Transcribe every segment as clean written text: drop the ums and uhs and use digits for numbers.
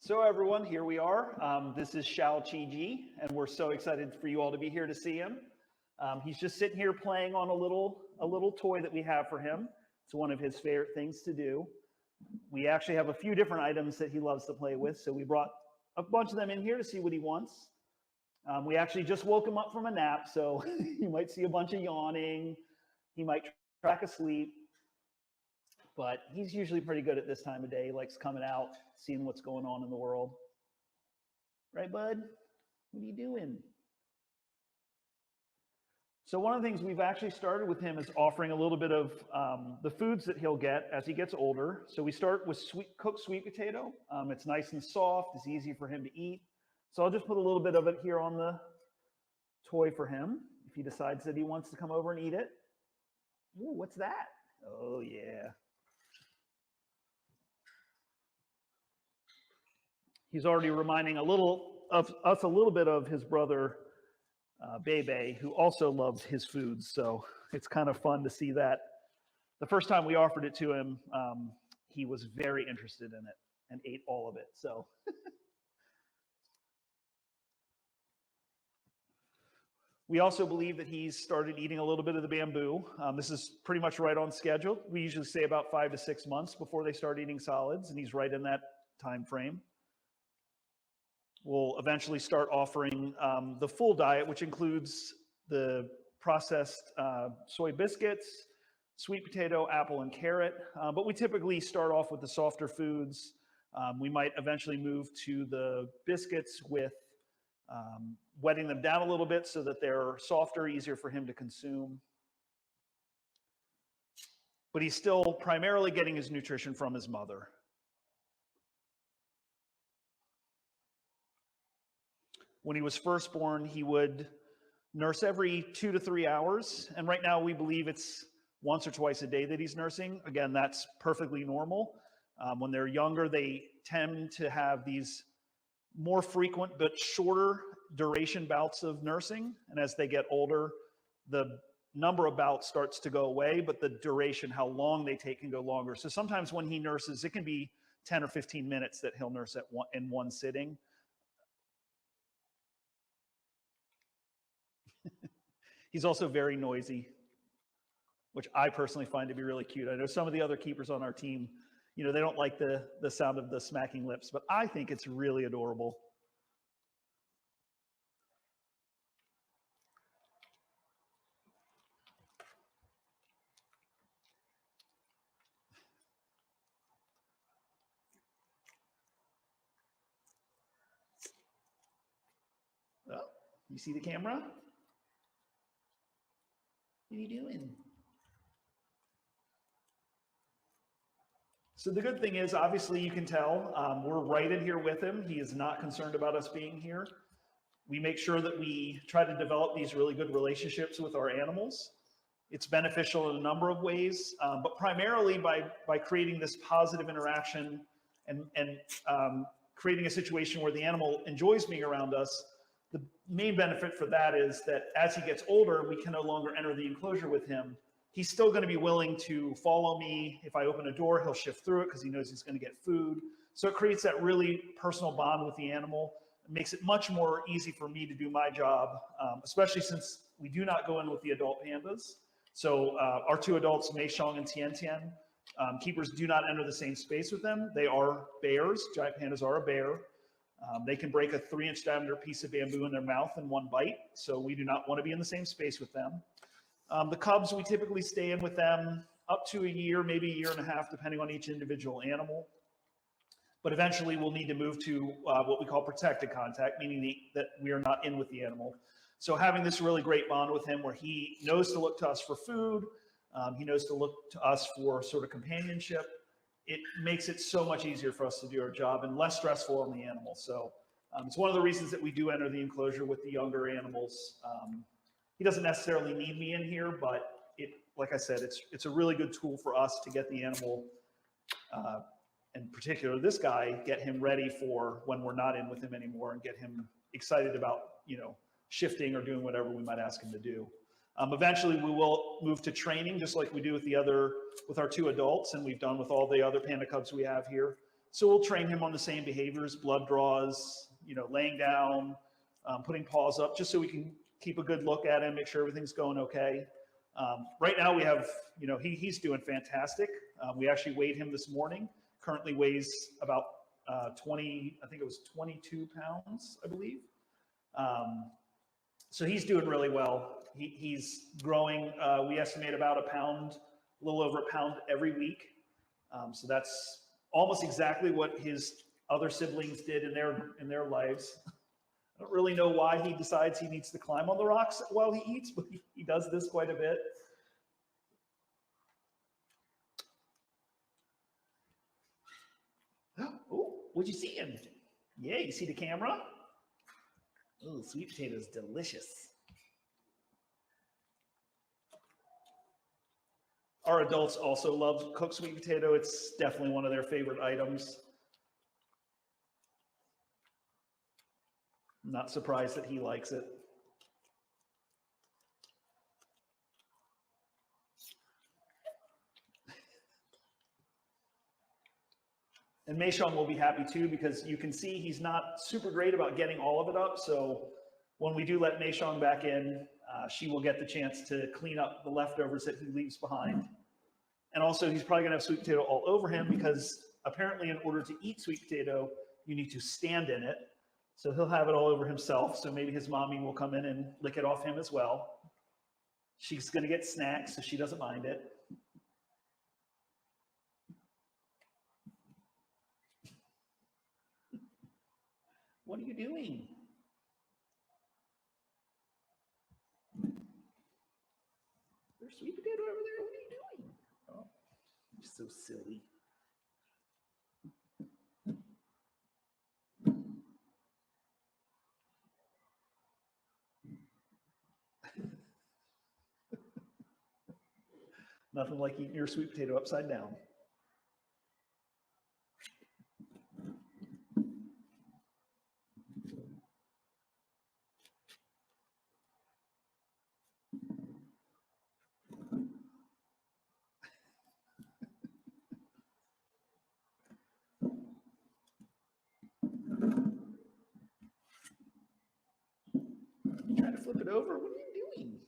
So everyone, here we are. This is Xiao and we're so excited for you all to be here to see him. He's just sitting here playing on a little toy that we have for him. It's one of his favorite things to do. We actually have a few different items that he loves to play with, so we brought a bunch of them in here to see what he wants. We actually just woke him up from a nap, so you might see a bunch of yawning. He might track asleep. But he's usually pretty good at this time of day. He likes coming out, seeing what's going on in the world. Right, bud? What are you doing? So one of the things we've actually started with him is offering a little bit of the foods that he'll get as he gets older. So we start with cooked sweet potato. It's nice and soft. It's easy for him to eat. So I'll just put a little bit of it here on the toy for him if he decides that he wants to come over and eat it. Ooh, what's that? Oh, yeah. He's already reminding us a little bit of his brother, Bebe, who also loves his foods. So it's kind of fun to see that. The first time we offered it to him, he was very interested in it and ate all of it. So we also believe that he's started eating a little bit of the bamboo. This is pretty much right on schedule. We usually say about 5 to 6 months before they start eating solids, and he's right in that time frame. We'll eventually start offering the full diet, which includes the processed soy biscuits, sweet potato, apple, and carrot. But we typically start off with the softer foods. We might eventually move to the biscuits with wetting them down a little bit so that they're softer, easier for him to consume. But he's still primarily getting his nutrition from his mother. When he was first born, he would nurse every 2 to 3 hours. And right now we believe it's once or twice a day that he's nursing. Again, that's perfectly normal. When they're younger, they tend to have these more frequent but shorter duration bouts of nursing. And as they get older, the number of bouts starts to go away, but the duration, how long they take, can go longer. So sometimes when he nurses, it can be 10 or 15 minutes that he'll nurse in one sitting. He's also very noisy, which I personally find to be really cute. I know some of the other keepers on our team, they don't like the sound of the smacking lips, but I think it's really adorable. Oh, you see the camera? What are you doing? So the good thing is, obviously you can tell, we're right in here with him. He is not concerned about us being here. We make sure that we try to develop these really good relationships with our animals. It's beneficial in a number of ways, but primarily by creating this positive interaction and creating a situation where the animal enjoys being around us. The main benefit for that is that as he gets older, we can no longer enter the enclosure with him. He's still going to be willing to follow me. If I open a door, he'll shift through it because he knows he's going to get food. So it creates that really personal bond with the animal. It makes it much more easy for me to do my job, especially since we do not go in with the adult pandas. So our 2 adults, Mei Xiong and Tian Tian, keepers do not enter the same space with them. They are bears. Giant pandas are a bear. They can break a 3-inch diameter piece of bamboo in their mouth in one bite, so we do not want to be in the same space with them. The cubs, we typically stay in with them up to a year, maybe a year and a half, depending on each individual animal. But eventually we'll need to move to what we call protected contact, meaning that we are not in with the animal. So having this really great bond with him where he knows to look to us for food, he knows to look to us for sort of companionship, it makes it so much easier for us to do our job and less stressful on the animal. So it's one of the reasons that we do enter the enclosure with the younger animals. He doesn't necessarily need me in here, but like I said, it's a really good tool for us to get the animal, in particular this guy, get him ready for when we're not in with him anymore and get him excited about, shifting or doing whatever we might ask him to do. Eventually, we will move to training, just like we do with our 2 adults, and we've done with all the other panda cubs we have here. So we'll train him on the same behaviors, blood draws, you know, laying down, putting paws up, just so we can keep a good look at him, make sure everything's going okay. Right now we have, you know, he's doing fantastic. We actually weighed him this morning. Currently weighs about 20, I think it was 22 pounds, I believe. So he's doing really well. He's growing, we estimate about a pound, a little over a pound every week. So that's almost exactly what his other siblings did in their lives. I don't really know why he decides he needs to climb on the rocks while he eats, but he does this quite a bit. Oh, what'd you see him? Yeah, you see the camera? Oh, sweet potatoes, delicious. Our adults also love cooked sweet potato. It's definitely one of their favorite items. I'm not surprised that he likes it. And Meishong will be happy too, because you can see he's not super great about getting all of it up. So when we do let Meishong back in, she will get the chance to clean up the leftovers that he leaves behind. And also he's probably gonna have sweet potato all over him, because apparently in order to eat sweet potato, you need to stand in it. So he'll have it all over himself. So maybe his mommy will come in and lick it off him as well. She's gonna get snacks, so she doesn't mind it. What are you doing? There's sweet potato over there. What are you doing? Oh, you're so silly. Nothing like eating your sweet potato upside down. Trying to flip it over? What are you doing?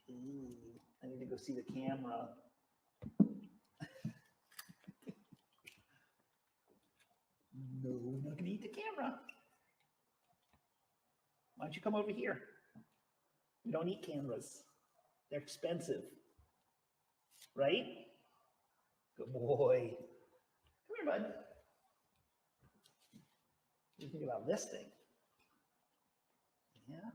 Ooh, I need to go see the camera. No, I'm not gonna eat the camera. Why don't you come over here? We don't eat cameras. They're expensive. Right? Good boy. Come here, bud. What do you think about this thing? Yeah.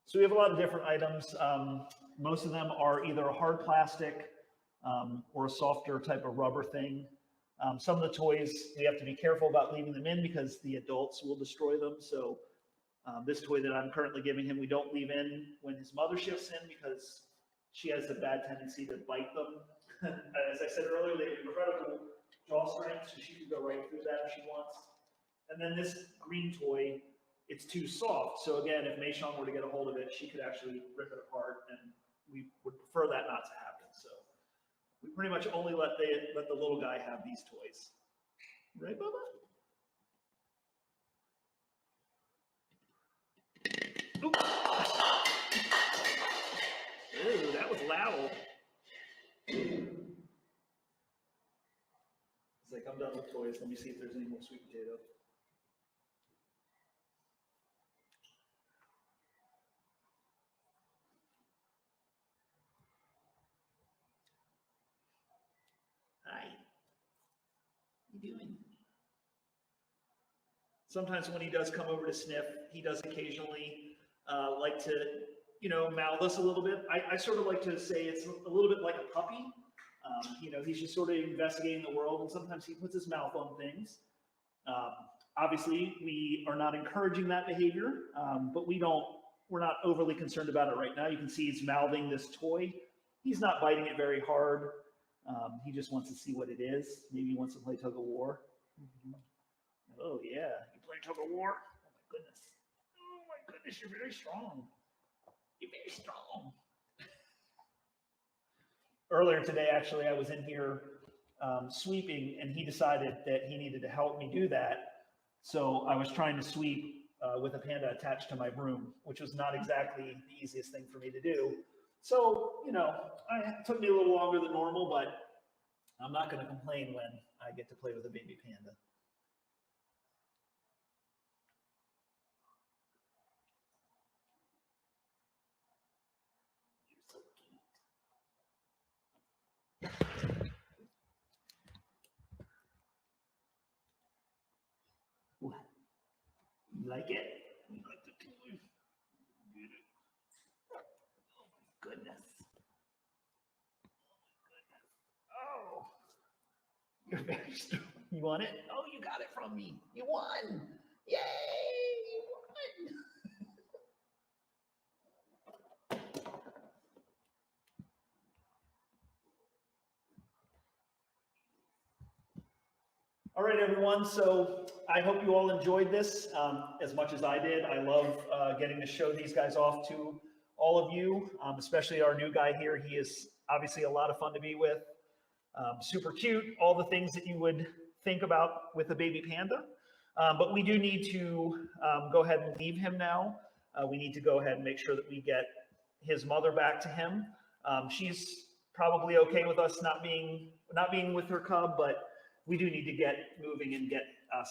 So we have a lot of different items. Most of them are either a hard plastic or a softer type of rubber thing. Some of the toys, we have to be careful about leaving them in because the adults will destroy them. So this toy that I'm currently giving him, we don't leave in when his mother shifts in, because she has a bad tendency to bite them. As I said earlier, they have incredible jaw strength, so she can go right through that if she wants. And then this green toy, it's too soft. So again, if Meishong were to get a hold of it, she could actually rip it apart, and we would prefer that not to happen. So we pretty much only let the little guy have these toys. Right, Bubba? Ooh. Ooh, that was loud. It's like, I'm done with toys. Let me see if there's any more sweet potato. Hi. What are you doing? Sometimes when he does come over to sniff, he does occasionally like to, you know, mouth us a little bit. I sort of like to say it's a little bit like a puppy. You know, he's just sort of investigating the world, and sometimes he puts his mouth on things. Obviously, we are not encouraging that behavior, but we're not overly concerned about it right now. You can see he's mouthing this toy. He's not biting it very hard. He just wants to see what it is. Maybe he wants to play tug of war. Oh yeah, you play tug of war? goodness. Oh my goodness, you're very strong. You're very strong. Earlier today, actually, I was in here sweeping, and he decided that he needed to help me do that. So I was trying to sweep with a Panda attached to my broom, which was not exactly the easiest thing for me to do. So, you know, it took me a little longer than normal, but I'm not going to complain when I get to play with a baby panda. What? You like it? You like the toy? Oh my goodness. Oh, you're very strong. You want it? Oh, you got it from me. You won. Yay! You won. All right, everyone. So I hope you all enjoyed this as much as I did. I love getting to show these guys off to all of you, especially our new guy here. He is obviously a lot of fun to be with. Super cute, all the things that you would think about with a baby panda. But we do need to go ahead and leave him now. We need to go ahead and make sure that we get his mother back to him. She's probably okay with us not being with her cub, but we do need to get moving and get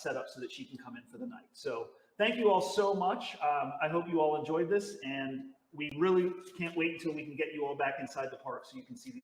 set up so that she can come in for the night. So thank you all so much. I hope you all enjoyed this, and we really can't wait until we can get you all back inside the park so you can see